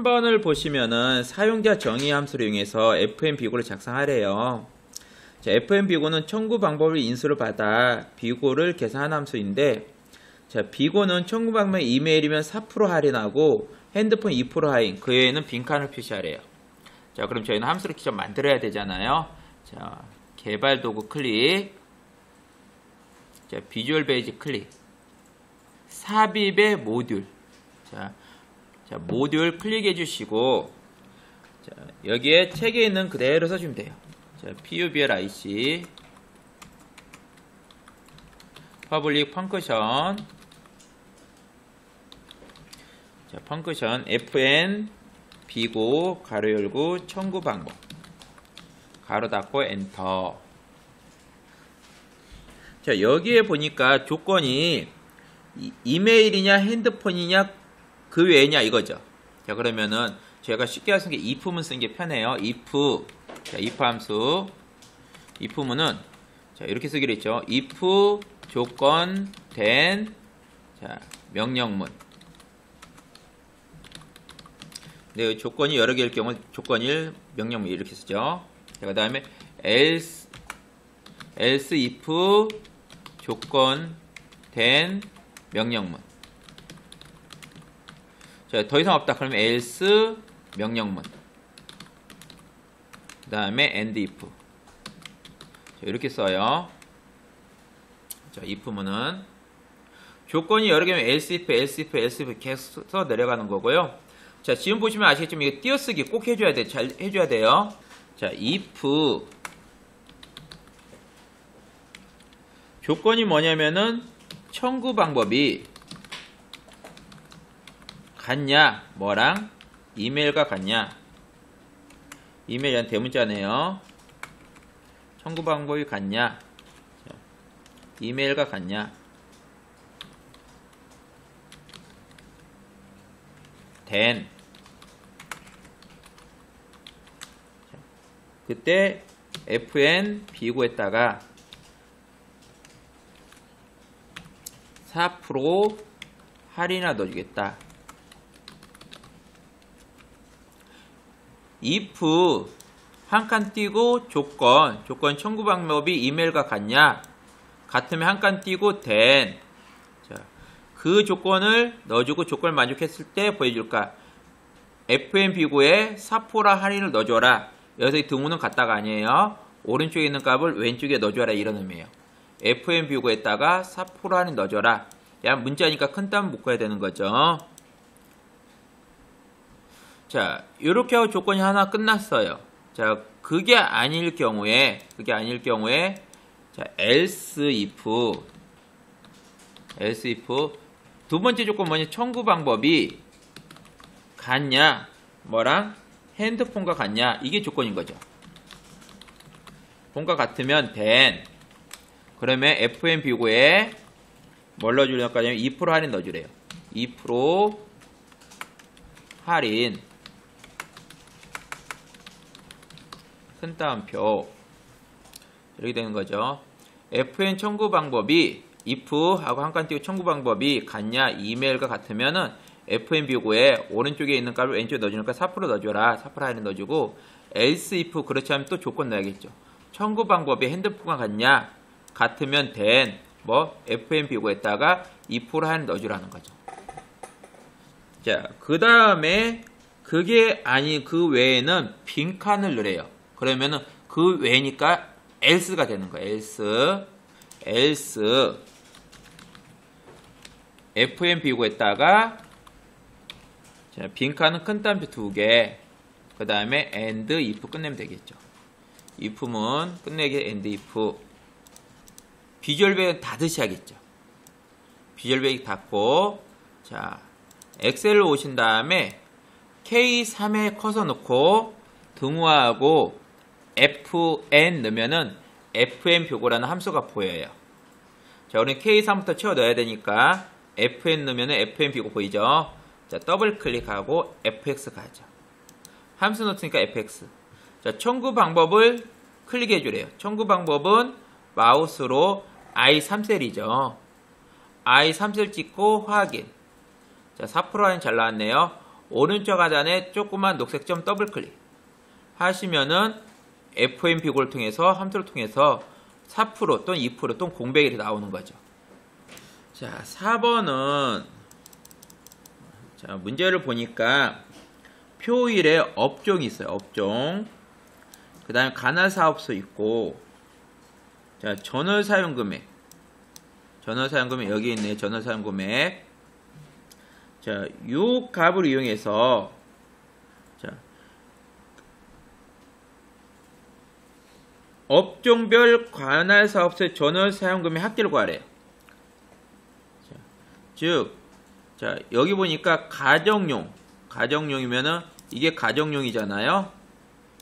3번을 보시면은 사용자 정의 함수를 이용해서 fn 비고를 작성하래요. 자, fn 비고는 청구 방법을 인수를 받아 비고를 계산한 함수인데, 자, 비고는 청구 방법의 이메일이면 4% 할인하고 핸드폰 2% 할인, 그 외에는 빈칸을 표시하래요. 자, 그럼 저희는 함수를 직접 만들어야 되잖아요. 자, 개발 도구 클릭, 자, 비주얼 베이지 클릭, 삽입의 모듈, 자, 모듈 클릭해 주시고, 자, 여기에 책에 있는 그대로 써주면 돼요. 자, PUBLIC 퍼블릭 펑크션, 자, 펑크션 fn 비고 가로 열고 청구 방법 가로 닫고 엔터. 자, 여기에 보니까 조건이 이메일이냐 핸드폰이냐 그 외에냐 이거죠. 자, 그러면은 제가 쉽게 쓰는 게 if문 쓰는 게 편해요. if, 자, if 함수, if문은 자, 이렇게 쓰기로 했죠. if 조건 된, 자, 명령문. 네, 조건이 여러 개일 경우 조건 1 명령문 이렇게 쓰죠. 자, 그 다음에 else if 조건 된 명령문. 자, 더 이상 없다. 그러면 else 명령문. 그 다음에 and if. 자, 이렇게 써요. 자, if문은 조건이 여러 개면 else if 계속 써 내려가는 거고요. 자, 지금 보시면 아시겠지만 이게 띄어쓰기 꼭 해줘야 돼. 잘 해줘야 돼요. 자, if 조건이 뭐냐면은 청구 방법이 같냐, 뭐랑 이메일과 같냐. 이메일은 대문자네요. 청구 방법이 같냐, 자, 이메일과 같냐, 된. 자, 그때 fn 비고에다가 4% 할인을 넣어주겠다. if 한 칸 띄고 조건 청구 방법이 이메일과 같냐, 같으면 한 칸 띄고 된. 자, 그 조건을 넣어주고 조건을 만족했을 때 보여줄까? fn 비고에 4% 할인을 넣어줘라. 여기서 이 등호는 같다가 아니에요. 오른쪽에 있는 값을 왼쪽에 넣어줘라, 이런 의미예요. fn 비고에다가 4% 할인 넣어줘라. 야, 문자니까 큰 땀 묶어야 되는 거죠. 자, 이렇게 하고 조건이 하나 끝났어요. 자, 그게 아닐 경우에, 자, else if 두 번째 조건 뭐냐? 청구 방법이 같냐, 뭐랑 핸드폰과 같냐, 이게 조건인 거죠. 폰과 같으면 된. 그러면 fn 비고에 뭘 넣어주려고 하냐면 2% 할인 넣어주래요. 2% 할인, 큰 따옴표, 이렇게 되는 거죠. fn 청구 방법이 if 하고 한 칸 띄고 청구 방법이 같냐, 이메일과 같으면은 fn 비고에 오른쪽에 있는 값을 왼쪽에 넣어주니까 4% 넣어줘라. 4% 할인 넣어주고, else if 그렇지 않으면 또 조건 넣어야겠죠. 청구 방법이 핸드폰과 같냐, 같으면 된, 뭐 fn 비고에다가 2% 할인 넣어주라는 거죠. 자, 그 다음에 그게 아니 그 외에는 빈칸을 넣으래요. 그러면은 그 외니까 else가 되는 거예요. else fn 비고에다가, 자, 빈칸은 큰 따옴표 2개, 그 다음에 and if 끝내면 되겠죠. if문 끝내기 and if. 비주얼 베이직 닫으시 하겠죠. 비주얼 베이직 닫고, 자, 엑셀로 오신 다음에 K3에 커서 놓고 등호하고 fn 넣으면은 fn 비고라는 함수가 보여요. 자, 우리 K3부터 채워 넣어야 되니까 fn 넣으면은 fn 비고 보이죠? 자, 더블 클릭하고 fx 가죠. 함수 넣었으니까 fx. 자, 청구 방법을 클릭해 주래요. 청구 방법은 마우스로 I3셀이죠. I3셀 찍고 확인. 자, 4% 할인 잘 나왔네요. 오른쪽 하단에 조그만 녹색 점 더블 클릭 하시면은 FMP고를 통해서 함수를 통해서 4% 또는 2% 또는 공백이 나오는 거죠. 자, 4번은 자, 문제를 보니까 표일에 업종이 있어요. 업종. 그 다음에 관할사업소 있고, 자, 전월사용금액. 전월사용금액 여기 있네. 전월사용금액. 자, 요 값을 이용해서, 자, 업종별 관할사업소의 전월사용금액 합계를 구하래요. 자, 즉, 자, 여기 보니까 가정용이면은 이게 가정용이잖아요.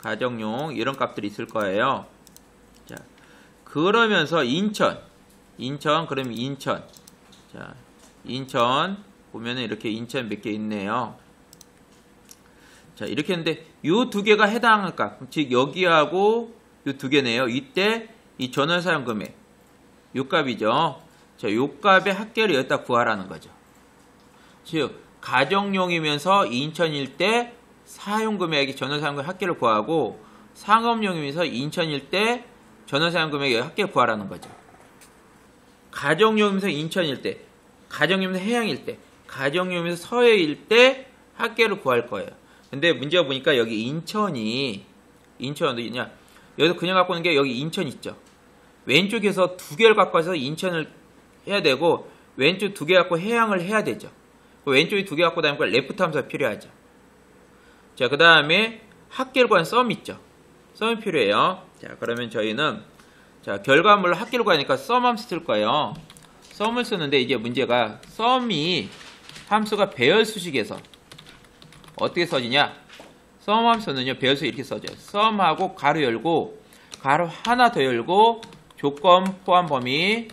가정용 이런 값들이 있을 거예요. 자, 그러면서 인천 그러면 인천. 자, 인천 보면은 이렇게 인천 몇 개 있네요. 자, 이렇게 했는데 요 두 개가 해당할 값, 즉 여기하고 요 두 개네요. 이때 이 전월사용 금액 요 값이죠. 자, 요 값의 합계를 여기다 구하라는 거죠. 즉 가정용이면서 인천일 때 사용금액이 전월사용금액 합계를 구하고, 상업용이면서 인천일 때 전월사용금액 합계를 구하라는 거죠. 가정용이면서 인천일 때, 가정용이면서 해양일 때, 가정용이면서 서해일 때 합계를 구할 거예요. 근데 문제가 보니까 여기 인천이 어디냐? 여기서 그냥 갖고 있는 게 여기 인천 있죠. 왼쪽에서 두 개를 갖고 와서 인천을 해야 되고, 왼쪽 두 개 갖고 해양을 해야 되죠. 왼쪽이 두 개 갖고 다니니까 레프트 함수가 필요하죠. 자, 그 다음에 합계를 구하는 썸 있죠. 썸이 필요해요. 자, 그러면 저희는 자, 결과물로 합계를 구하니까 썸 함수 쓸 거예요. 썸을 쓰는데 이제 문제가 썸이 함수가 배열수식에서 어떻게 써지냐? 썸 함수는요, 배열수 이렇게 써져요. 썸하고 가로 열고, 가로 하나 더 열고, 조건 포함 범위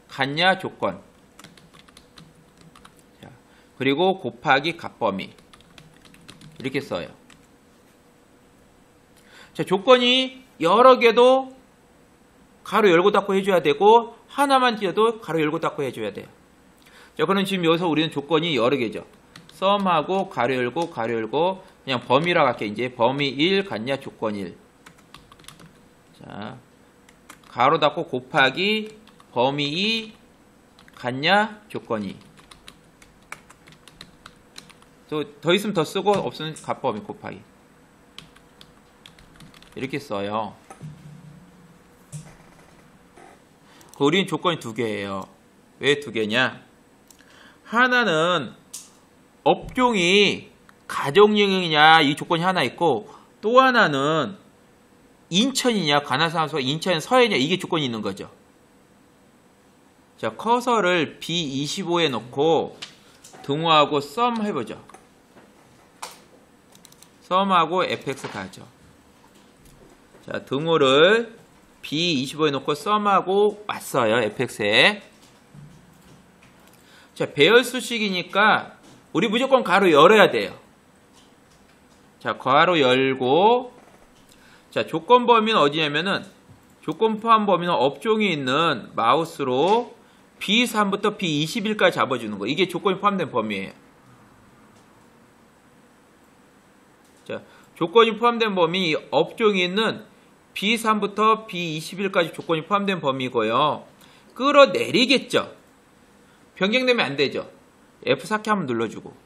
같냐 조건. 그리고 곱하기 값범위 이렇게 써요. 자, 조건이 여러 개도 가로 열고 닫고 해줘야 되고, 하나만 지어도 가로 열고 닫고 해줘야 돼요. 자, 그럼 지금 여기서 우리는 조건이 여러 개죠. 썸하고 가로 열고 그냥 범위라고 할게. 이제 범위 1 같냐 조건 1. 자, 가로 닫고 곱하기 범위 2 같냐 조건 2. 더 있으면 더 쓰고 없으면 값범위 곱하기 이렇게 써요. 우리는 조건이 두 개예요. 왜 두 개냐? 하나는 업종이 가정용이냐 이 조건이 하나 있고, 또 하나는 인천이냐 관할사업소가 인천 서해냐 이게 조건이 있는 거죠. 자, 커서를 B25에 놓고 등호하고 썸 해보죠. 썸하고 fx 가죠. 자, 등호를 B25에 놓고 썸하고 왔어요. fx에. 자, 배열수식이니까 우리 무조건 가로 열어야 돼요. 자, 가로 열고, 자, 조건 범위는 어디냐면은, 조건 포함 범위는 업종이 있는 마우스로 B3부터 B21까지 잡아주는 거. 이게 조건이 포함된 범위예요. 자, 조건이 포함된 범위, 업종이 있는 B3부터 B21까지 조건이 포함된 범위고요. 끌어내리겠죠. 변경되면 안 되죠. F4키 한번 눌러주고,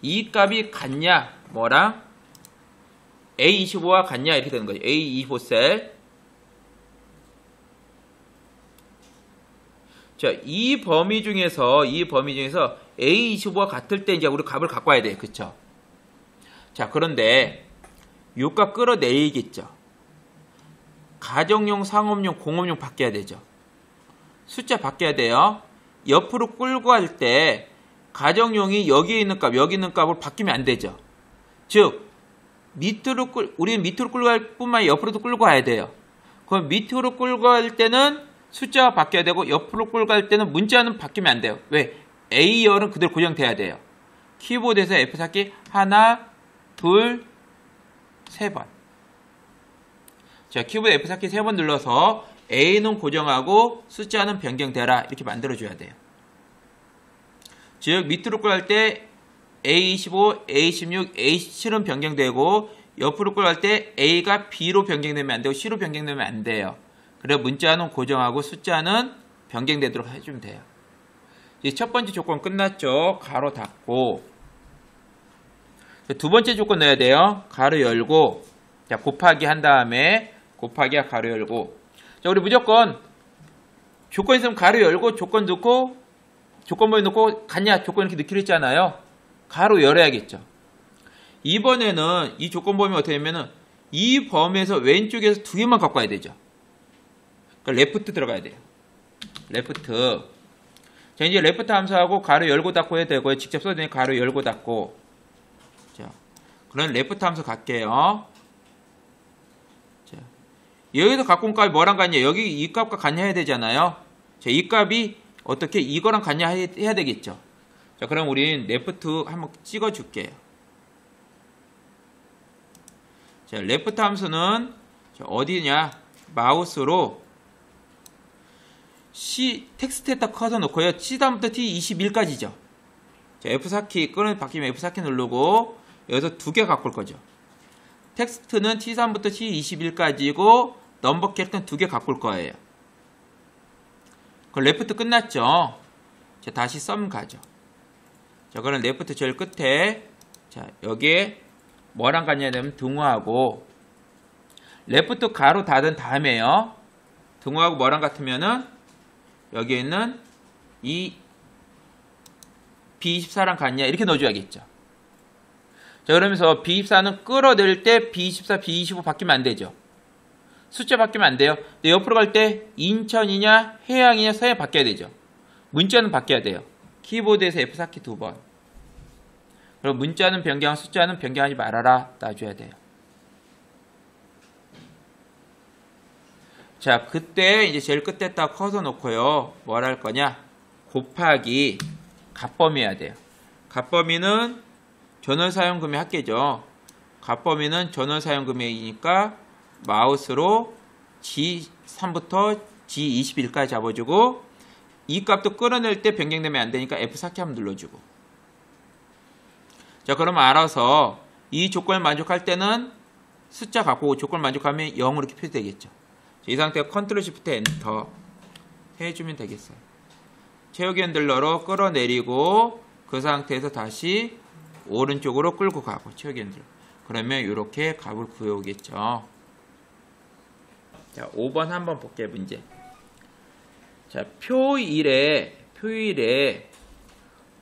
이 값이 같냐 뭐랑 A25와 같냐 이렇게 되는 거죠. A25셀. 자, 이 범위 중에서 A25와 같을 때 이제 우리 값을 갖고 와야 돼요. 그쵸? 자, 그런데 요 값 끌어내리겠죠. 가정용, 상업용, 공업용 바뀌어야 되죠. 숫자 바뀌어야 돼요. 옆으로 끌고 갈 때 가정용이 여기에 있는 값, 여기 있는 값으로 바뀌면 안 되죠. 즉 우리는 밑으로 끌고 갈 뿐만 아니라 옆으로도 끌고 가야 돼요. 그럼 밑으로 끌고 갈 때는 숫자가 바뀌어야 되고, 옆으로 끌고 갈 때는 문자는 바뀌면 안 돼요. 왜? A열은 그대로 고정돼야 돼요. 키보드에서 F4키 하나, 둘, 세 번. 자, 키보드 F4키 세 번 눌러서 A는 고정하고 숫자는 변경되라 이렇게 만들어줘야 돼요. 즉 밑으로 끌고 갈 때 A25, A16, A17은 변경되고 옆으로 끌어갈 때 A가 B로 변경되면 안 되고 C로 변경되면 안 돼요. 그래 문자는 고정하고 숫자는 변경되도록 해주면 돼요. 이제 첫 번째 조건 끝났죠. 가로 닫고. 두 번째 조건 넣어야 돼요. 가로 열고, 자 곱하기 한 다음에 곱하기야 가로 열고. 자 우리 무조건 조건 있으면 가로 열고 조건 넣고 조건번호 넣고 같냐 조건 이렇게 넣기로 했잖아요. 가로 열어야겠죠. 이번에는 이 조건 범위 어떻게 되냐면은 이 범위에서 왼쪽에서 두 개만 갖고 와야 되죠. 그러니까 레프트 들어가야 돼요. 레프트. 자 이제 레프트 함수하고 가로 열고 닫고 해야 되고요. 직접 써도 되니까 가로 열고 닫고. 자 그럼 레프트 함수 갈게요. 자 여기서 갖고 온 값이 뭐랑 같냐? 여기 이 값과 같냐 해야 되잖아요. 자 이 값이 어떻게 이거랑 같냐 해야 되겠죠. 자 그럼 우린 레프트 한번 찍어 줄게요. 자 레프트 함수는 어디냐? 마우스로 C 텍스트에다 커서 놓고요. C 다음부터 T21까지죠. 자 F4키 바뀌면 F4키 누르고 여기서 두 개 갖고 올 거죠. 텍스트는 T3부터 T21까지고 넘버 캐릭터는 두 개 갖고 올 거예요. 그럼 레프트 끝났죠. 자 다시 썸 가죠. 자 그럼 레프트 제일 끝에 자 여기에 뭐랑 같냐 되면 등호하고 레프트 가로 닫은 다음에요. 등호하고 뭐랑 같으면은 여기에 있는 이 B24랑 같냐 이렇게 넣어줘야겠죠. 자 그러면서 B24는 끌어낼 때 B24, B25 바뀌면 안 되죠. 숫자 바뀌면 안 돼요. 근데 옆으로 갈 때 인천이냐 해양이냐 서해 바뀌어야 되죠. 문자는 바뀌어야 돼요. 키보드에서 F4키 두 번. 그럼 문자는 변경, 숫자는 변경하지 말아라 놔줘야 돼요. 자 그때 이제 제일 끝에다 커서 놓고요. 뭘 할 거냐? 곱하기 값범위 해야 돼요. 값범위는 전월사용금액 합계죠. 값범위는 전월사용금액이니까 마우스로 G3부터 G21까지 잡아주고 이 값도 끌어낼 때 변경되면 안 되니까 F4키 한번 눌러주고. 자 그러면 알아서 이 조건을 만족할 때는 숫자 갖고 조건을 만족하면 0으로 이렇게 표시되겠죠. 이 상태가 컨트롤 시프트 엔터 해주면 되겠어요. 채우기 핸들러로 끌어내리고 그 상태에서 다시 오른쪽으로 끌고 가고 채우기 핸들러. 그러면 이렇게 값을 구해오겠죠. 자 5번 한번 볼게요. 문제. 자 표일에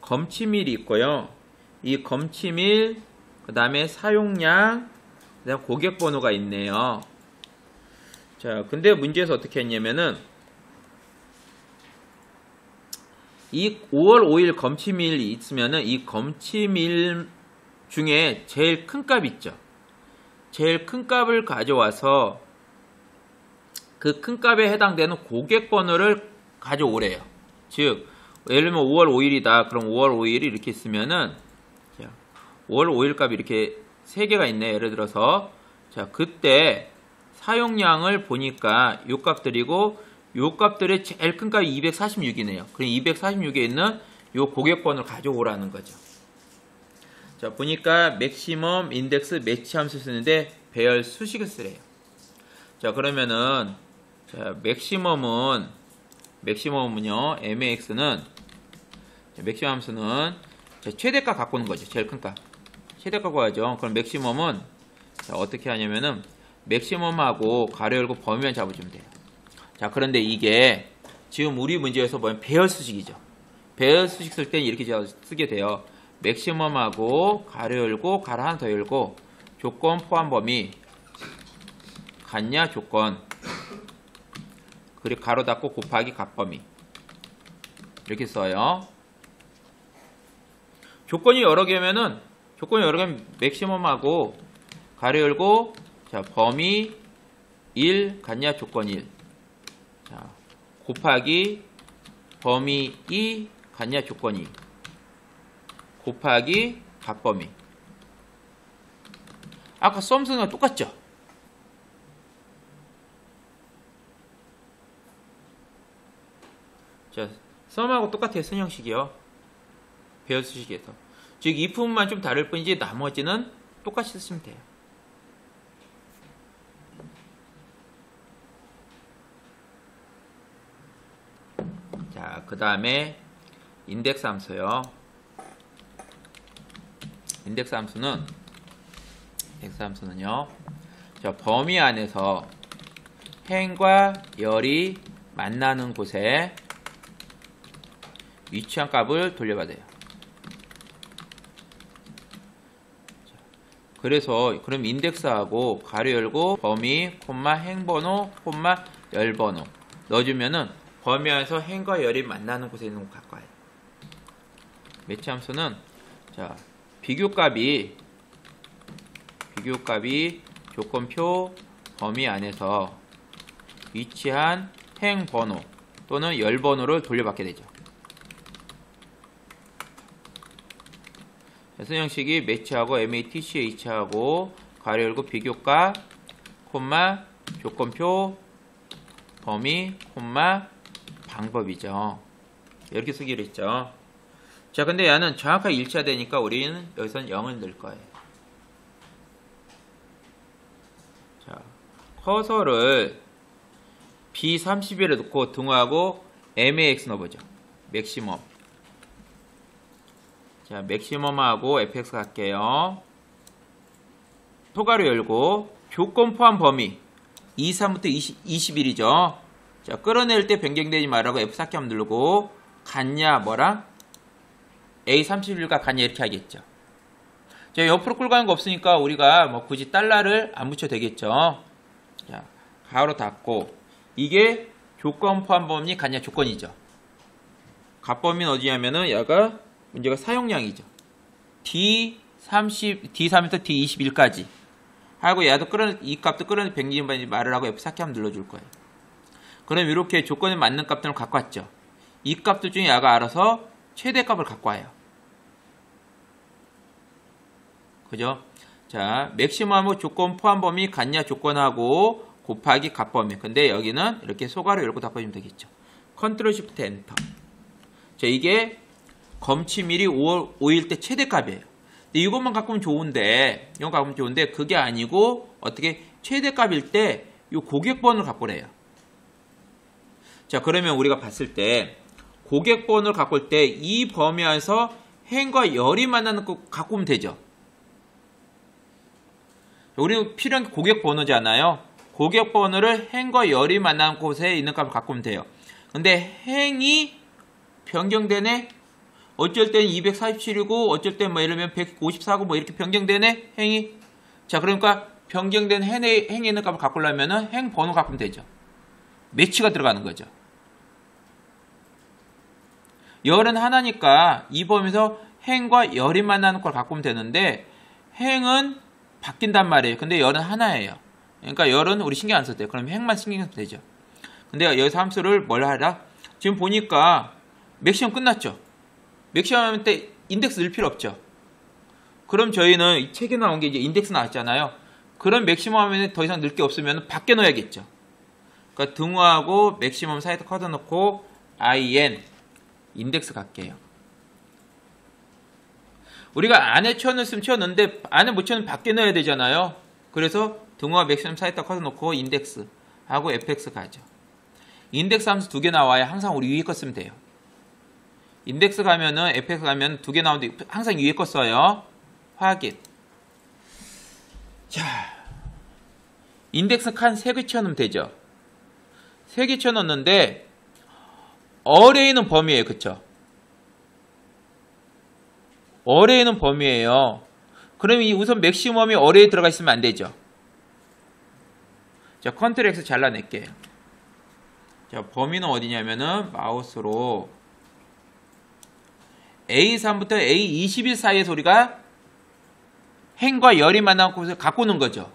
검침일이 있고요. 이 검침일 그 다음에 사용량 그 다음 고객번호가 있네요. 자 근데 문제에서 어떻게 했냐면은 이 5월 5일 검침일이 있으면은 이 검침일 중에 제일 큰 값 있죠. 제일 큰 값을 가져와서 그 큰 값에 해당되는 고객번호를 가져오래요. 즉 예를 들면 5월 5일이다. 그럼 5월 5일이 이렇게 있으면은 자, 5월 5일 값이 이렇게 3개가 있네. 예를 들어서 자 그때 사용량을 보니까 요 값들이고 요 값들의 제일 큰 값이 246이네요. 그럼 246에 있는 요 고객번호를 가져오라는 거죠. 자 보니까 맥시멈 인덱스 매치 함수 쓰는데 배열 수식을 쓰래요. 자 그러면은 자 맥시멈은요 max는 맥시멈 함수는 자, 최대값 갖고 오는 거죠. 제일 큰 값 최대값 구하죠. 그럼 맥시멈은 자, 어떻게 하냐면은 맥시멈하고 가로 열고 범위만 잡아주면 돼요. 자 그런데 이게 지금 우리 문제에서 뭐냐면 배열 수식이죠. 배열 수식 쓸 때는 이렇게 쓰게 돼요. 맥시멈하고 가로 열고 가로 하나 더 열고 조건 포함 범위 같냐 조건 그리고 가로 닫고 곱하기 값범위 이렇게 써요. 조건이 여러 개면은 맥시멈하고 가로 열고 자 범위 1 같냐 조건 1 자 곱하기 범위 2 같냐 조건 2 곱하기 값범위. 아까 썸스는 똑같죠? 자 썸하고 똑같아요. 선형식이요. 배열 수식에서 즉 if만 좀 다를 뿐이지 나머지는 똑같이 쓰시면 돼요. 자, 그 다음에 인덱스 함수요. 인덱스 함수는요. 자, 범위 안에서 행과 열이 만나는 곳에 위치한 값을 돌려받아요. 그래서 그럼 인덱스하고 가로 열고 범위, 콤마, 행번호, 콤마, 열번호 넣어주면은 범위 안에서 행과 열이 만나는 곳에 있는 거 갖고 와요. 매치 함수는 자, 비교값이 조건표 범위 안에서 위치한 행번호 또는 열번호를 돌려받게 되죠. 쓰 형식이 매치하고 match하고 가로 열고 비교값 콤마 조건표 범위 콤마 방법이죠. 이렇게 쓰기로 했죠. 자, 근데 얘는 정확하게 일치하되니까 우리는 여기서는 0을 넣을 거예요. 자, 커서를 B30일에 놓고 등호하고 max 넣어보죠. 맥시멈. 자, 맥시멈하고 fx 갈게요. 토가로 열고 조건 포함 범위 23부터 21이죠. 자, 끌어낼 때 변경되지 말라고 F4키 한번 누르고 같냐 뭐랑 A31과 같냐 이렇게 하겠죠. 자, 옆으로 끌고 가는 거 없으니까 우리가 뭐 굳이 달러를 안 붙여도 되겠죠. 자, 가로 닫고 이게 조건 포함 범위 같냐 조건이죠. 값범위는 어디냐면은 얘가 문제가 사용량이죠. D3부터 D21까지 하고 얘도 이 값도 끌어낼 변경되지 말으라고 F4키 한번 눌러줄 거예요. 그럼 이렇게 조건에 맞는 값들을 갖고 왔죠. 이 값들 중에 얘가 알아서 최대값을 갖고 와요. 그죠? 자, 맥시멈하고 조건 포함 범위 같냐 조건하고 곱하기 값범위. 근데 여기는 이렇게 소가로 열고 닫아주면 되겠죠. 컨트롤 시프트 엔터. 자, 이게 검침일이 5일 때 최대값이에요. 근데 이것만 갖고 오면 좋은데, 이거 갖고 오면 좋은데, 그게 아니고, 어떻게 최대값일 때, 이 고객번호를 갖고 오래요. 자, 그러면 우리가 봤을 때, 고객번호를 갖고 올 때, 이 범위 안에서 행과 열이 만나는 거 갖고 오면 되죠. 우리는 필요한 게 고객번호잖아요. 고객번호를 행과 열이 만나는 곳에 있는 값을 갖고 오면 돼요. 근데 행이 변경되네? 어쩔 땐 247이고 어쩔 땐 뭐 예를 들면 154고 뭐 이렇게 변경되네? 행이. 자, 그러니까 변경된 행에 있는 값을 갖고 오려면은 행 번호 갖고 오면 되죠. 매치가 들어가는 거죠. 열은 하나니까 이 범위에서 행과 열이 만나는 걸 갖고 오면 되는데 행은 바뀐단 말이에요. 근데 열은 하나예요. 그러니까 열은 우리 신경 안 써도 돼요. 그럼 행만 신경 써도 되죠. 근데 여기서 함수를 뭘 하라? 지금 보니까 맥시멈 끝났죠. 맥시멈 때 인덱스 넣을 필요 없죠. 그럼 저희는 이 책에 나온 게 이제 인덱스 나왔잖아요. 그럼 맥시멈 하면 더 이상 넣을 게 없으면 밖에 넣어야겠죠. 그러니까 등호하고 맥시멈 사이드 커서 넣고 in 인덱스 갈게요. 우리가 안에 쳐넣으면 쳐넣는데 안에 못 쳐넣으면 밖에 넣어야 되잖아요. 그래서 등호와 맥시멈 사이드 커서 넣고 인덱스 하고 fx 가죠. 인덱스 함수 2개 나와야 항상 우리 위에 거 쓰면 돼요. 인덱스 가면은 fx 가면 2개 나오는데 항상 위에 거 써요. 확인. 자, 인덱스 칸 3개 쳐넣으면 되죠. 3개 쳐넣었는데 어레이는 범위예요. 그쵸? 어레이는 범위예요. 그럼 이 우선 맥시멈이 어레이에 들어가 있으면 안 되죠. 자, 컨트롤 X 잘라낼게요. 자, 범위는 어디냐면은 마우스로 A3부터 A21 사이에서 우리가 행과 열이 만난 곳을 갖고 오는 거죠.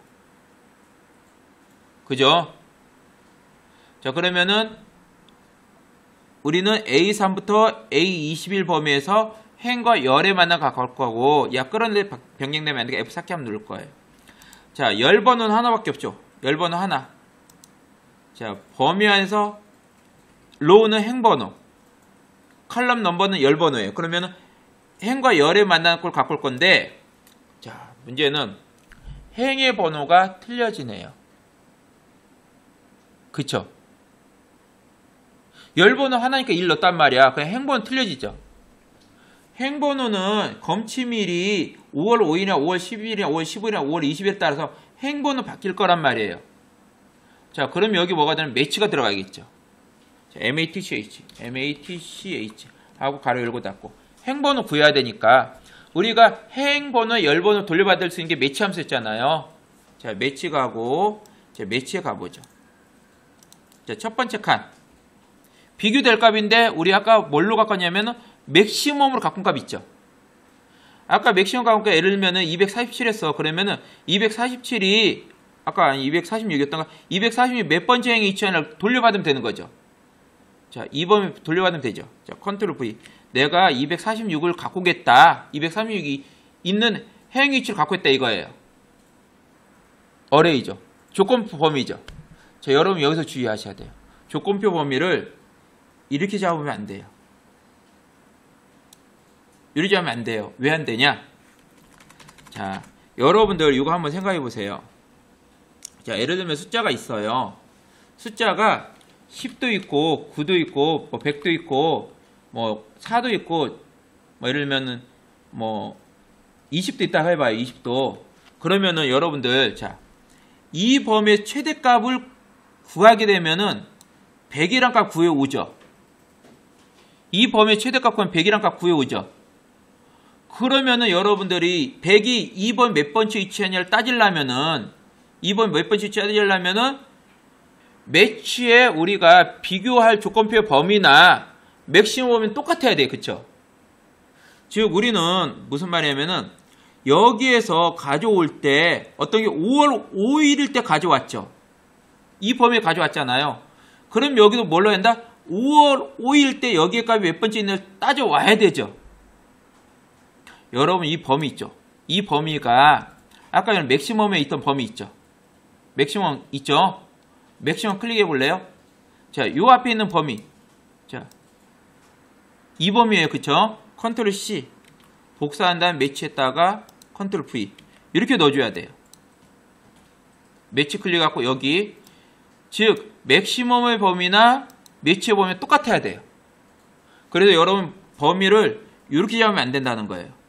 그죠? 자, 그러면은 우리는 A3부터 A21 범위에서 행과 열에 만나 갖고 거고, 야, 끌어낼 변경되면 안 되게 F4키 한번 누를 거예요. 자, 열 번호는 하나밖에 없죠. 열 번호 하나. 자, 범위 안에서 로우는 행번호, 컬럼 넘버는 열 번호예요. 그러면은 행과 열에 만나는 걸 갖고 올 건데, 자, 문제는 행의 번호가 틀려지네요. 그쵸? 열 번호 하나니까 1 넣었단 말이야. 그냥 행번호 틀려지죠. 행번호는 검침일이 5월 5일이나 5월 10일이나 5월 15일이나 5월 20일에 따라서 행번호 바뀔 거란 말이에요. 자, 그럼 여기 뭐가 되면 매치가 들어가겠죠. 자, MATCH 하고 가로 열고 닫고 행번호 구해야 되니까 우리가 행번호에 열번호 돌려받을 수 있는 게 매치 함수였잖아요. 자, 매치 가고 자, 매치에 가보죠. 자, 첫 번째 칸 비교될 값인데 우리 아까 뭘로 바꿨냐면은 맥시멈으로 갖고 온 값 있죠. 아까 맥시멈 갖고 온 값 예를 들면은 247 했어. 그러면은 247이 아까 246이었던가 246이 몇 번째 행이 있잖아 돌려받으면 되는 거죠. 자, 2번 돌려받으면 되죠. 자, 컨트롤 V. 내가 246을 갖고 오겠다. 246이 있는 행 위치를 갖고 있다 이거예요. 어레이죠. 조건표 범위죠. 자, 여러분 여기서 주의하셔야 돼요. 조건표 범위를 이렇게 잡으면 안 돼요. 이렇게 하면 안 돼요. 왜 안 되냐? 자, 여러분들 이거 한번 생각해 보세요. 자, 예를 들면 숫자가 있어요. 숫자가 10도 있고 9도 있고 뭐 100도 있고 뭐 4도 있고 뭐 예를 들면은 뭐 20도 있다고 해봐요. 20도. 그러면은 여러분들 자, 이 범위의 최대값을 구하게 되면은 100이란 값 구해오죠. 이 범위의 최대값 구하면 100이란 값 구해오죠. 그러면은 여러분들이 100이 2번 몇 번째 위치하냐를 따지려면은 2번 몇 번째 위치 따지려면은 매치에 우리가 비교할 조건표의 범위나 맥시멈 범위는 똑같아야 돼. 그쵸? 즉 우리는 무슨 말이냐면은 여기에서 가져올 때 어떤 게 5월 5일일 때 가져왔죠. 이 범위에 가져왔잖아요. 그럼 여기도 뭘로 한다? 5월 5일 때 여기에 값이 몇 번째 있는지 따져와야 되죠. 여러분 이 범위 있죠. 이 범위가 아까 전에 맥시멈에 있던 범위 있죠. 맥시멈 있죠. 맥시멈 클릭해 볼래요? 자, 요 앞에 있는 범위. 자, 이 범위예요. 그쵸? 컨트롤 C 복사한 다음 매치했다가 컨트롤 V 이렇게 넣어줘야 돼요. 매치 클릭하고 여기 즉 맥시멈의 범위나 매치의 범위가 똑같아야 돼요. 그래서 여러분 범위를 이렇게 잡으면 안 된다는 거예요.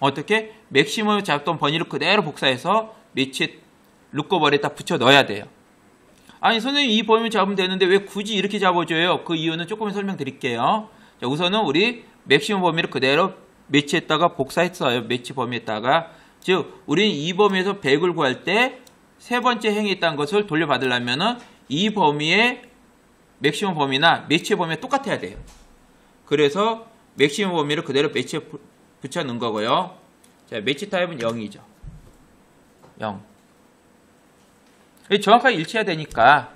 어떻게? 맥시멈을 잡던 범위를 그대로 복사해서 매치에 루커버리에다 붙여 넣어야 돼요. 아니 선생님 이 범위 잡으면 되는데 왜 굳이 이렇게 잡아줘요? 그 이유는 조금 설명드릴게요. 자, 우선은 우리 맥시멈 범위를 그대로 매치했다가 복사했어요. 매치 범위에다가 즉 우리는 이 범위에서 100을 구할 때 세 번째 행이 있다는 것을 돌려받으려면은 이 범위의 맥시멈 범위나 매치의 범위가 똑같아야 돼요. 그래서 맥시멈 범위를 그대로 매치에 붙여 넣은 거고요. 자, 매치 타입은 0이죠. 0. 정확하게 일치해야 되니까.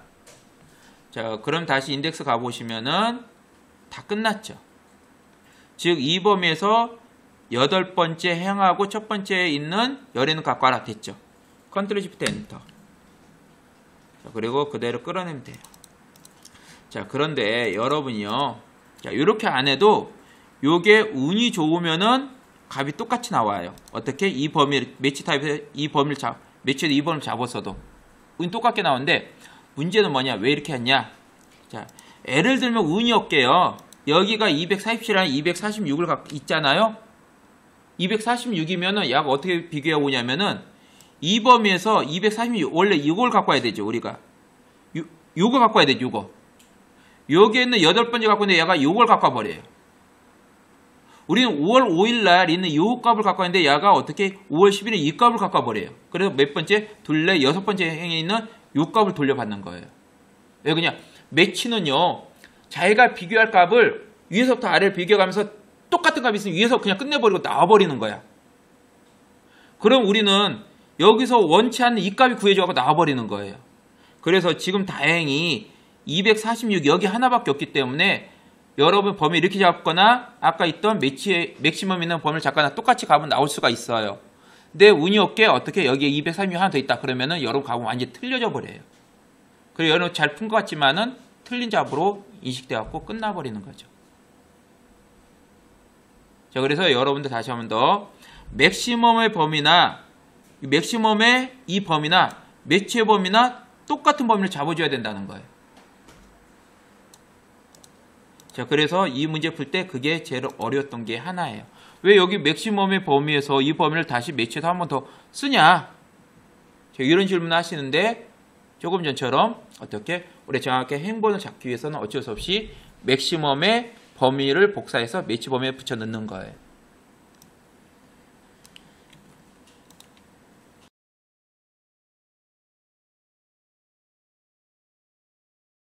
자, 그럼 다시 인덱스 가보시면은 다 끝났죠. 즉, 이 범위에서 8번째 행하고 첫 번째에 있는 열에는 갖고 와라 됐죠. 컨트롤 시프트 엔터. 자, 그리고 그대로 끌어내면 돼요. 자, 그런데 여러분이요. 자, 이렇게 안 해도 요게 운이 좋으면은 값이 똑같이 나와요. 어떻게? 이 범위, 매치 타입에서 이 범위를 매치에서 이 범위를 잡았어도 운이 똑같게 나오는데 문제는 뭐냐? 왜 이렇게 했냐? 자, 예를 들면 운이 없게요. 여기가 247이랑 246을 있잖아요. 246이면은 약 어떻게 비교해 오냐면은 이 범위에서 246 원래 이걸 갖고 와야 되죠. 우리가 요거 갖고 와야 되죠. 요거. 여기에 있는 8번째 갖고 있는데 얘가 요걸 갖고 와버려요. 우리는 5월 5일 날 있는 요 값을 갖고 왔는데 얘가 어떻게 5월 10일에 이 값을 갖고 와버려요. 그래서 몇 번째? 둘레 6번째 행에 있는 요 값을 돌려받는 거예요. 왜 그냥 매치는요. 자기가 비교할 값을 위에서부터 아래를 비교하면서 똑같은 값이 있으면 위에서 그냥 끝내버리고 나와버리는 거야. 그럼 우리는 여기서 원치 않는 이 값이 구해져가고 나와버리는 거예요. 그래서 지금 다행히 246 여기 하나밖에 없기 때문에 여러분 범위 이렇게 잡거나 아까 있던 맥시멈 있는 범위를 잡거나 똑같이 값은 나올 수가 있어요. 근데 운이 없게 어떻게 여기에 236 하나 더 있다 그러면은 여러분 값은 완전히 틀려져 버려요. 그리고 여러분 잘 푼 것 같지만은 틀린 잡으로 인식돼 갖고 끝나버리는 거죠. 자, 그래서 여러분들 다시 한 번 더 맥시멈의 범위나 맥시멈의 이 범위나 매치의 범위나 똑같은 범위를 잡아줘야 된다는 거예요. 자, 그래서 이 문제 풀 때 그게 제일 어려웠던 게 하나예요. 왜 여기 맥시멈의 범위에서 이 범위를 다시 매치해서 한 번 더 쓰냐? 자, 이런 질문을 하시는데 조금 전처럼 어떻게 우리 정확하게 행본을 잡기 위해서는 어쩔 수 없이 맥시멈의 범위를 복사해서 매치 범위에 붙여 넣는 거예요.